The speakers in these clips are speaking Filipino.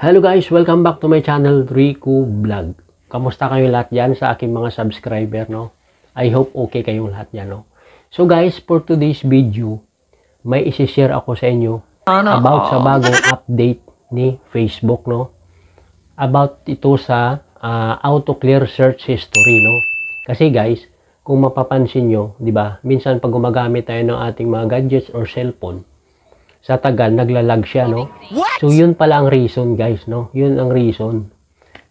Hello guys, welcome back to my channel, Rico Vlog. Kamusta kayo lahat dyan sa aking mga subscriber, no? I hope okay kayong lahat dyan, no? So guys, for today's video, may isi-share ako sa inyo about sa bagong update ni Facebook, no? About ito sa auto clear search history, no? Kasi guys, kung mapapansin nyo, di ba? Minsan pag gumagamit tayo ng ating mga gadgets or cellphone, sa tagal, naglalag siya, no? So, yun pala ang reason, guys, no? Yun ang reason.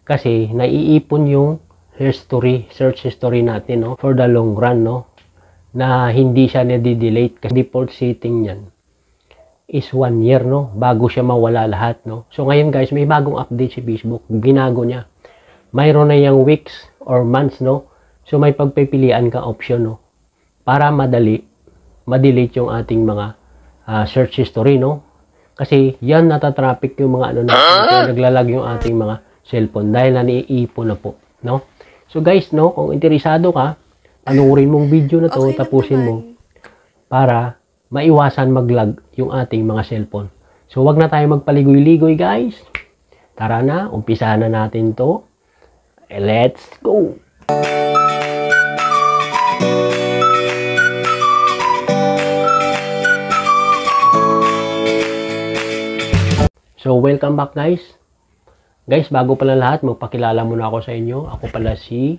Kasi, naiipon yung history, search history natin, no? For the long run, no? Na hindi siya nadi-delete. Kasi default setting niyan is 1 year, no? Bago siya mawala lahat, no? So, ngayon, guys, may bagong update si Facebook. Ginago niya. Mayroon na yung weeks or months, no? So, may pagpipilian ka option, no? Para ma-delete yung ating mga search history, no? Kasi yan natatraffic yung mga ano natin, kaya naglalag yung ating mga cellphone dahil naniipon na po, no? So guys, no, kung interesado ka, panoorin mong video na to, tapusin mo para maiwasan maglag yung ating mga cellphone. So wag na tayo magpaligoy-ligoy, guys. Tara na, umpisahan na natin to. Let's go. So, welcome back guys. Guys, bago pala lahat, magpakilala muna ako sa inyo. Ako pala si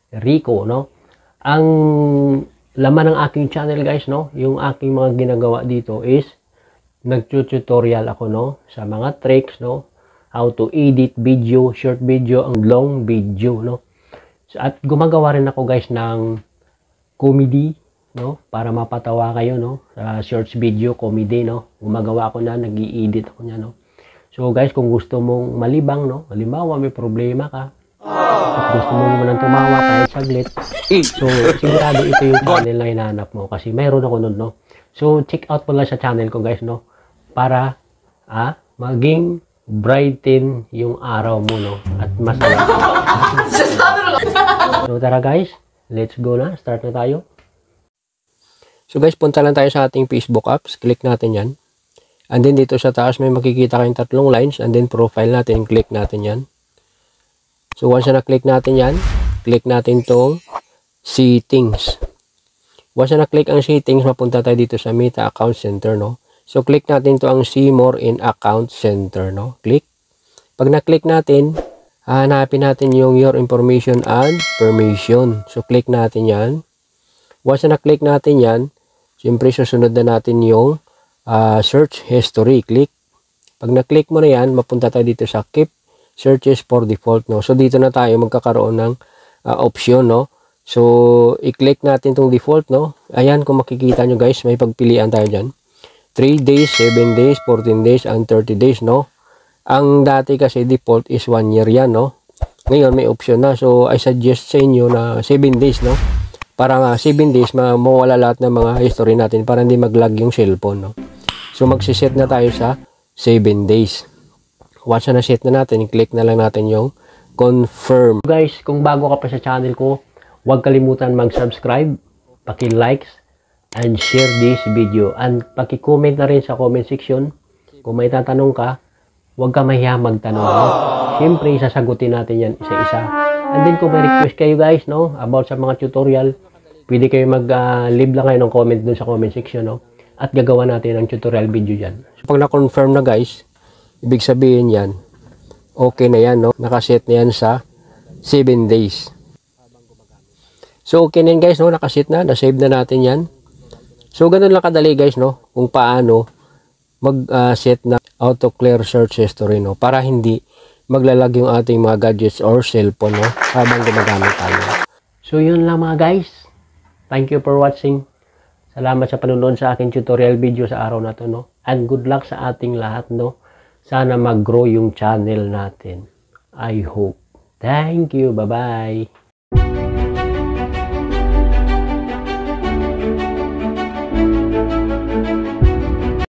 Rico, no? Ang laman ng aking channel guys, no? Yung aking mga ginagawa dito is nag-tutorial ako, no? Sa mga tricks, no? How to edit video, short video, ang long video, no? So, at gumagawa rin ako guys ng comedy, no? Para mapatawa kayo, no? Sa short video, comedy, no? Gumagawa ako na, nag-i-edit ako niya, no? So guys, kung gusto mong malibang, no? Halimbawa, may problema ka. At gusto mong manang tumawa kahit saglit. So, sigurado ito yung channel na hinahanap mo. Kasi mayroon ako nun, no? So, check out mo lang sa channel ko, guys, no? Para, maging brighten yung araw mo, no? At masaya. So, tara guys. Let's go na. Start na tayo. So guys, punta lang tayo sa ating Facebook apps. Click natin yan. And then dito sa taas may makikita kayong tatlong lines, and then profile natin, click natin yan. So once na click natin yan, click natin tong settings. Once na click ang settings, mapunta tayo dito sa Meta Account Center, no? So click natin to ang See More in Account Center, no? Click. Pag na-click natin, hanapin natin yung Your Information and Permission. So click natin yan. Once na click natin yan, siyempre susunod na natin yung search history. Click. Pag na-click mo na yan, mapunta tayo dito sa Keep Searches for Default, no? So dito na tayo magkakaroon ng option, no? So i-click natin tong default, no? Ayan, kung makikita nyo guys, may pagpilian tayo dyan. 3 days, 7 days, 14 days, and 30 days, no? Ang dati kasi default is 1 year yan, no? Ngayon may option na. So I suggest sa inyo na 7 days, no? Para 7 days mawala lahat ng mga history natin para hindi mag-lag yung cellphone, no? So, magsiset na tayo sa 7 days. Once na set na natin, click na lang natin yung confirm. Guys, kung bago ka pa sa channel ko, huwag kalimutan mag-subscribe, paki-likes, and share this video. And paki-comment na rin sa comment section. Kung may tatanong ka, huwag ka mahiya magtanong. No? Siyempre, sasagutin natin yan isa-isa. And then, kung may request kayo guys, no, about sa mga tutorial, pwede kayo mag-leave lang kayo ng comment dun sa comment section, no? At gagawa natin ang tutorial video dyan. So, pag na-confirm na guys, ibig sabihin yan, okay na yan, no? Nakaset na yan sa 7 days. So, okay na yan guys, no? Nakaset na, na-save na natin yan. So, ganun lang kadali guys, no? Kung paano mag-set na auto clear search history, no? Para hindi maglalag yung ating mga gadgets or cellphone, no? Habang gumagamit tayo. So, yun lang mga guys. Thank you for watching. Salamat sa panonood sa aking tutorial video sa araw na to, no? And good luck sa ating lahat, no? Sana mag-grow yung channel natin. I hope. Thank you. Bye-bye.